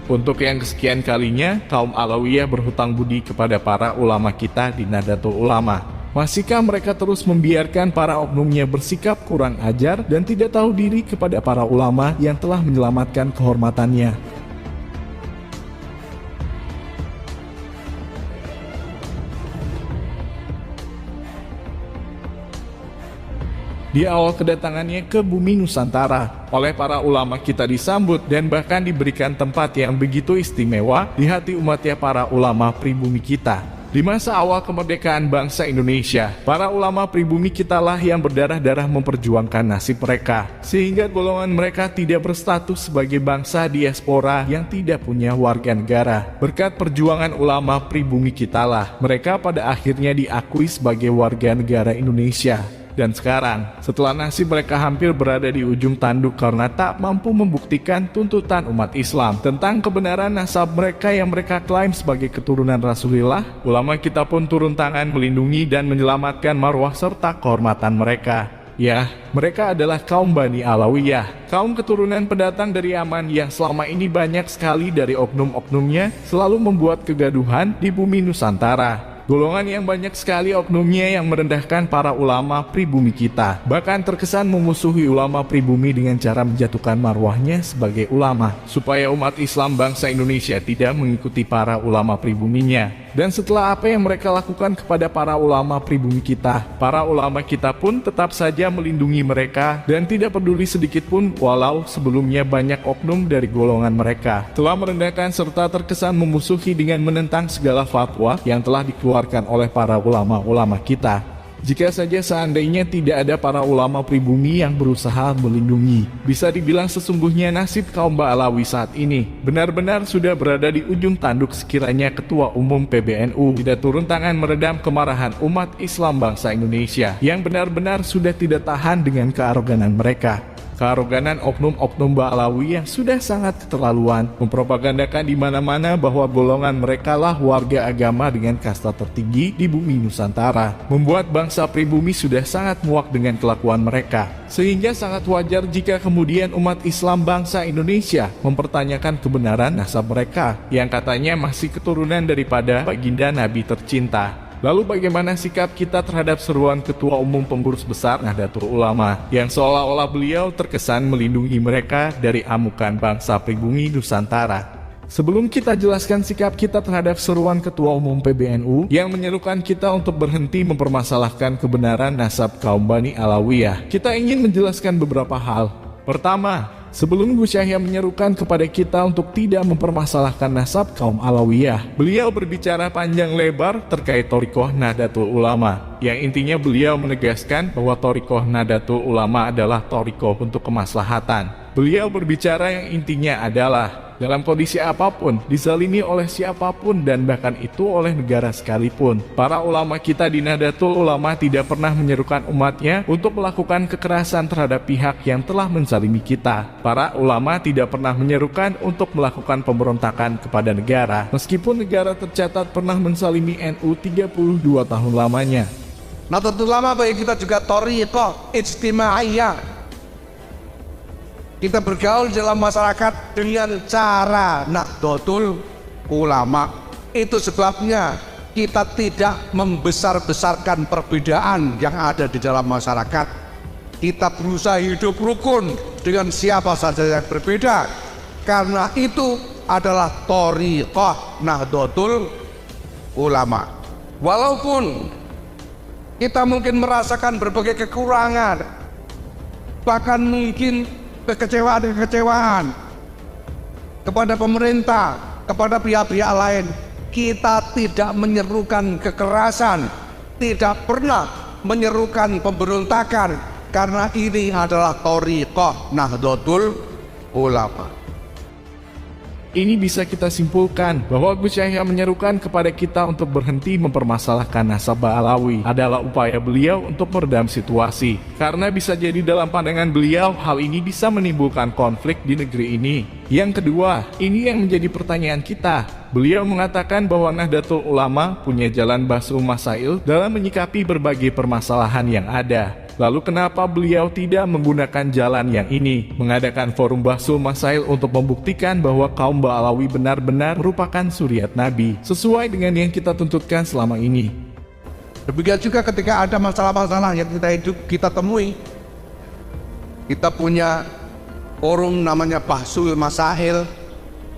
Untuk yang kesekian kalinya, kaum Alawiyah berhutang budi kepada para ulama kita di Nahdlatul Ulama. Masihkah mereka terus membiarkan para oknumnya bersikap kurang ajar dan tidak tahu diri kepada para ulama yang telah menyelamatkan kehormatannya? Di awal kedatangannya ke bumi Nusantara, oleh para ulama kita disambut dan bahkan diberikan tempat yang begitu istimewa di hati umatnya para ulama pribumi kita. Di masa awal kemerdekaan bangsa Indonesia, para ulama pribumi kitalah yang berdarah-darah memperjuangkan nasib mereka, sehingga golongan mereka tidak berstatus sebagai bangsa diaspora yang tidak punya warga negara. Berkat perjuangan ulama pribumi kitalah, mereka pada akhirnya diakui sebagai warga negara Indonesia. Dan sekarang, setelah nasib mereka hampir berada di ujung tanduk karena tak mampu membuktikan tuntutan umat Islam tentang kebenaran nasab mereka yang mereka klaim sebagai keturunan Rasulullah, ulama kita pun turun tangan melindungi dan menyelamatkan marwah serta kehormatan mereka. Ya, mereka adalah kaum Bani Alawiyah, kaum keturunan pendatang dari Yaman yang selama ini banyak sekali dari oknum-oknumnya selalu membuat kegaduhan di bumi Nusantara. Golongan yang banyak sekali oknumnya yang merendahkan para ulama pribumi kita, bahkan terkesan memusuhi ulama pribumi dengan cara menjatuhkan marwahnya sebagai ulama, supaya umat Islam bangsa Indonesia tidak mengikuti para ulama pribuminya. Dan setelah apa yang mereka lakukan kepada para ulama pribumi kita, para ulama kita pun tetap saja melindungi mereka dan tidak peduli sedikit pun walau sebelumnya banyak oknum dari golongan mereka telah merendahkan serta terkesan memusuhi dengan menentang segala fatwa yang telah dikeluarkan oleh para ulama-ulama kita. Jika saja seandainya tidak ada para ulama pribumi yang berusaha melindungi, bisa dibilang sesungguhnya nasib kaum Ba'alawi saat ini benar-benar sudah berada di ujung tanduk sekiranya Ketua Umum PBNU tidak turun tangan meredam kemarahan umat Islam bangsa Indonesia yang benar-benar sudah tidak tahan dengan kearoganan mereka. Kearoganan oknum-oknum Ba'alawi yang sudah sangat keterlaluan mempropagandakan di mana-mana bahwa golongan mereka lah warga agama dengan kasta tertinggi di bumi Nusantara, membuat bangsa pribumi sudah sangat muak dengan kelakuan mereka. Sehingga sangat wajar jika kemudian umat Islam bangsa Indonesia mempertanyakan kebenaran nasab mereka yang katanya masih keturunan daripada baginda Nabi tercinta. Lalu bagaimana sikap kita terhadap seruan Ketua Umum Pengurus Besar Nahdlatul Ulama yang seolah-olah beliau terkesan melindungi mereka dari amukan bangsa pribumi Nusantara? Sebelum kita jelaskan sikap kita terhadap seruan Ketua Umum PBNU yang menyerukan kita untuk berhenti mempermasalahkan kebenaran nasab kaum Bani Alawiyah, kita ingin menjelaskan beberapa hal. Pertama, sebelum Gus Yahya menyerukan kepada kita untuk tidak mempermasalahkan nasab kaum Alawiyah, beliau berbicara panjang lebar terkait Thariqah Nahdlatul Ulama, yang intinya beliau menegaskan bahwa Thariqah Nahdlatul Ulama adalah thariqah untuk kemaslahatan. Beliau berbicara yang intinya adalah dalam kondisi apapun, dizalimi oleh siapapun dan bahkan itu oleh negara sekalipun, para ulama kita di Nahdlatul Ulama tidak pernah menyerukan umatnya untuk melakukan kekerasan terhadap pihak yang telah menzalimi kita. Para ulama tidak pernah menyerukan untuk melakukan pemberontakan kepada negara, meskipun negara tercatat pernah menzalimi NU 32 tahun lamanya. Nahdlatul Ulama bagi kita juga thariqah ijtimaiyah. Kita bergaul dalam masyarakat dengan cara Nahdlatul Ulama. Itu sebabnya kita tidak membesar-besarkan perbedaan yang ada di dalam masyarakat. Kita berusaha hidup rukun dengan siapa saja yang berbeda, karena itu adalah thariqah Nahdlatul Ulama. Walaupun kita mungkin merasakan berbagai kekurangan, bahkan mungkin kekecewaan kepada pemerintah, kepada pihak-pihak lain, kita tidak menyerukan kekerasan, tidak pernah menyerukan pemberontakan, karena ini adalah thariqah Nahdlatul Ulama. Ini bisa kita simpulkan bahwa Gus Yahya menyerukan kepada kita untuk berhenti mempermasalahkan nasab Ba'alawi adalah upaya beliau untuk meredam situasi. Karena bisa jadi dalam pandangan beliau hal ini bisa menimbulkan konflik di negeri ini. Yang kedua, ini yang menjadi pertanyaan kita. Beliau mengatakan bahwa Nahdlatul Ulama punya jalan basul masail dalam menyikapi berbagai permasalahan yang ada. Lalu kenapa beliau tidak menggunakan jalan yang ini, mengadakan forum Bahsul Masail untuk membuktikan bahwa kaum Ba'alawi benar-benar merupakan zuriat Nabi, sesuai dengan yang kita tuntutkan selama ini. Demikian juga ketika ada masalah-masalah yang kita temui, kita punya forum namanya Bahsul Masail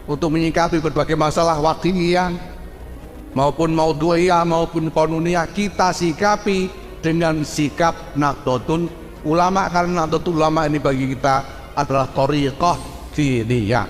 untuk menyikapi berbagai masalah wakiliyah maupun maudhu'iyah maupun qanuniyah, kita sikapi dengan sikap Nahdlatul Ulama, karena Nahdlatul Ulama ini bagi kita adalah thariqah diniyah.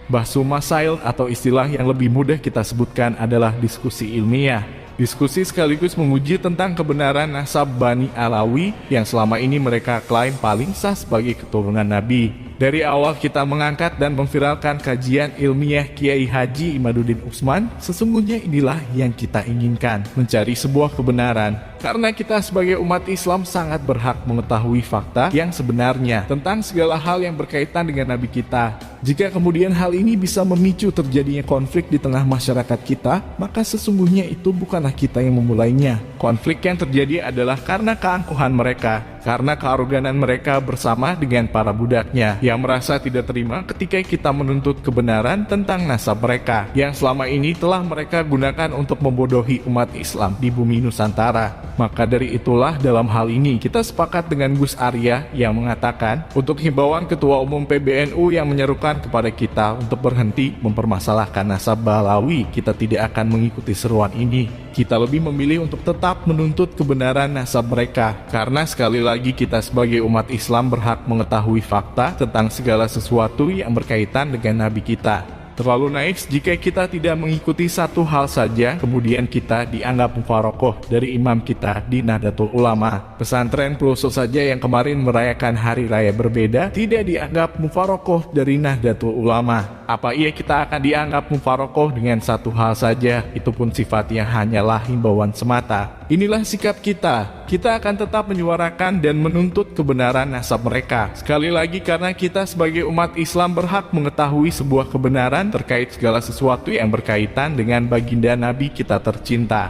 Bahsul Masail atau istilah yang lebih mudah kita sebutkan adalah diskusi ilmiah. Diskusi sekaligus menguji tentang kebenaran nasab Bani Alawi yang selama ini mereka klaim paling sah sebagai keturunan Nabi. Dari awal kita mengangkat dan memviralkan kajian ilmiah Kiai Haji Imaduddin Utsman, sesungguhnya inilah yang kita inginkan, mencari sebuah kebenaran. Karena kita sebagai umat Islam sangat berhak mengetahui fakta yang sebenarnya tentang segala hal yang berkaitan dengan Nabi kita. Jika kemudian hal ini bisa memicu terjadinya konflik di tengah masyarakat kita, maka sesungguhnya itu bukanlah kita yang memulainya. Konflik yang terjadi adalah karena keangkuhan mereka, karena kearoganan mereka bersama dengan para budaknya yang merasa tidak terima ketika kita menuntut kebenaran tentang nasab mereka yang selama ini telah mereka gunakan untuk membodohi umat Islam di bumi Nusantara. Maka dari itulah dalam hal ini kita sepakat dengan Gus Arya yang mengatakan untuk himbauan Ketua Umum PBNU yang menyerukan kepada kita untuk berhenti mempermasalahkan nasab Ba'alawi, kita tidak akan mengikuti seruan ini. Kita lebih memilih untuk tetap menuntut kebenaran nasab mereka, karena sekali lagi kita sebagai umat Islam berhak mengetahui fakta tentang segala sesuatu yang berkaitan dengan Nabi kita. Terlalu naif jika kita tidak mengikuti satu hal saja, kemudian kita dianggap mufarokoh dari imam kita di Nahdlatul Ulama. Pesantren Peloso saja yang kemarin merayakan hari raya berbeda tidak dianggap mufarokoh dari Nahdlatul Ulama. Apa iya kita akan dianggap mufarokoh dengan satu hal saja? Itu pun sifatnya hanyalah himbauan semata. Inilah sikap kita. Kita akan tetap menyuarakan dan menuntut kebenaran nasab mereka. Sekali lagi karena kita sebagai umat Islam berhak mengetahui sebuah kebenaran terkait segala sesuatu yang berkaitan dengan baginda Nabi kita tercinta.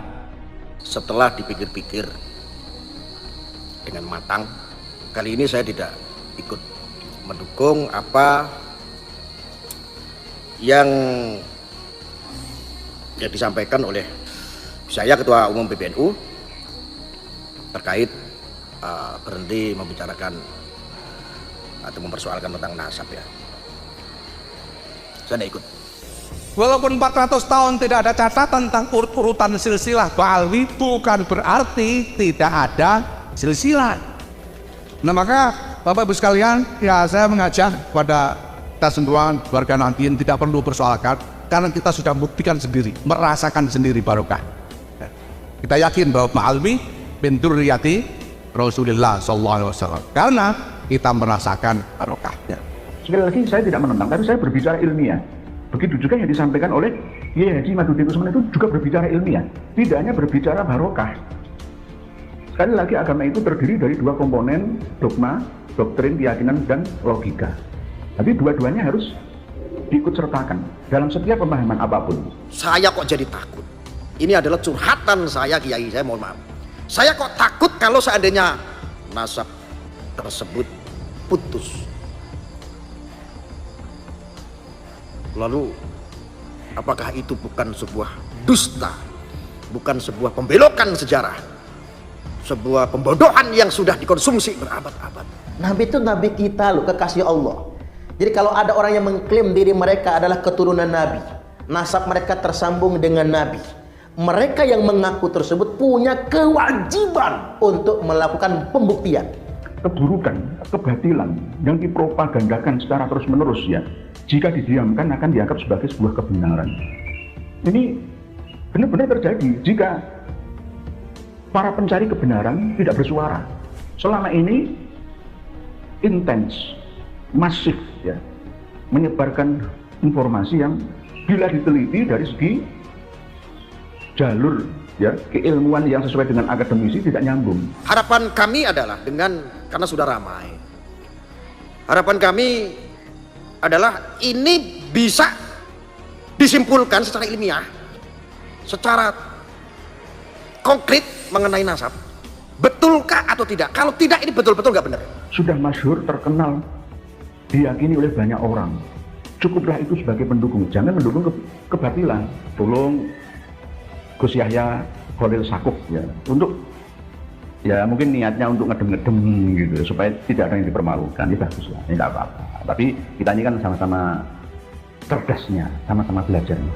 Setelah dipikir-pikir dengan matang, kali ini saya tidak ikut mendukung apa yang disampaikan oleh saya Ketua Umum PBNU terkait berhenti membicarakan atau mempersoalkan tentang nasab ya. Saya tidak ikut. Walaupun 400 tahun tidak ada catatan tentang urutan silsilah Ba'alawi, bukan berarti tidak ada silsilah. Nah maka Bapak Ibu sekalian, ya saya mengajak kepada kita semua warga Nahdien tidak perlu persoalkan, karena kita sudah buktikan sendiri, merasakan sendiri barokah. Kita yakin bahwa Ba'alawi bin dzurriyyati Rasulullah SAW, karena kita merasakan barokahnya. Sekali lagi saya tidak menentang, tapi saya berbicara ilmiah. Begitu juga yang disampaikan oleh Kiai Haji Imaduddin Utsman itu juga berbicara ilmiah, tidak hanya berbicara barokah. Sekali lagi agama itu terdiri dari dua komponen, dogma, doktrin, keyakinan, dan logika. Tapi dua-duanya harus diikut sertakan dalam setiap pemahaman apapun. Saya kok jadi takut. Ini adalah curhatan saya, Kiai, saya mohon maaf. Saya kok takut kalau seandainya nasab tersebut putus. Lalu apakah itu bukan sebuah dusta, bukan sebuah pembelokan sejarah, sebuah pembodohan yang sudah dikonsumsi berabad-abad? Nabi itu Nabi kita loh, kekasih Allah. Jadi kalau ada orang yang mengklaim diri mereka adalah keturunan Nabi, nasab mereka tersambung dengan Nabi, mereka yang mengaku tersebut punya kewajiban untuk melakukan pembuktian. Keburukan, kebatilan yang dipropagandakan secara terus-menerus ya, jika didiamkan akan dianggap sebagai sebuah kebenaran. Ini benar-benar terjadi jika para pencari kebenaran tidak bersuara. Selama ini intens, masif ya, menyebarkan informasi yang bila diteliti dari segi jalur ya keilmuan yang sesuai dengan akademisi tidak nyambung. Harapan kami adalah karena sudah ramai, harapan kami adalah ini bisa disimpulkan secara ilmiah, secara konkret mengenai nasab, Betulkah atau tidak? Kalau tidak, ini betul-betul nggak benar. Sudah masyhur, terkenal, diyakini oleh banyak orang. Cukuplah itu sebagai pendukung. Jangan mendukung kebatilan. Tolong Gus Yahya Khalil Stakuf ya, untuk ya mungkin niatnya untuk ngedem-ngedem gitu supaya tidak ada yang dipermalukan. Ini bagus lah, ini nggak apa-apa. Tapi kita ini kan sama-sama cerdasnya, sama-sama belajarnya.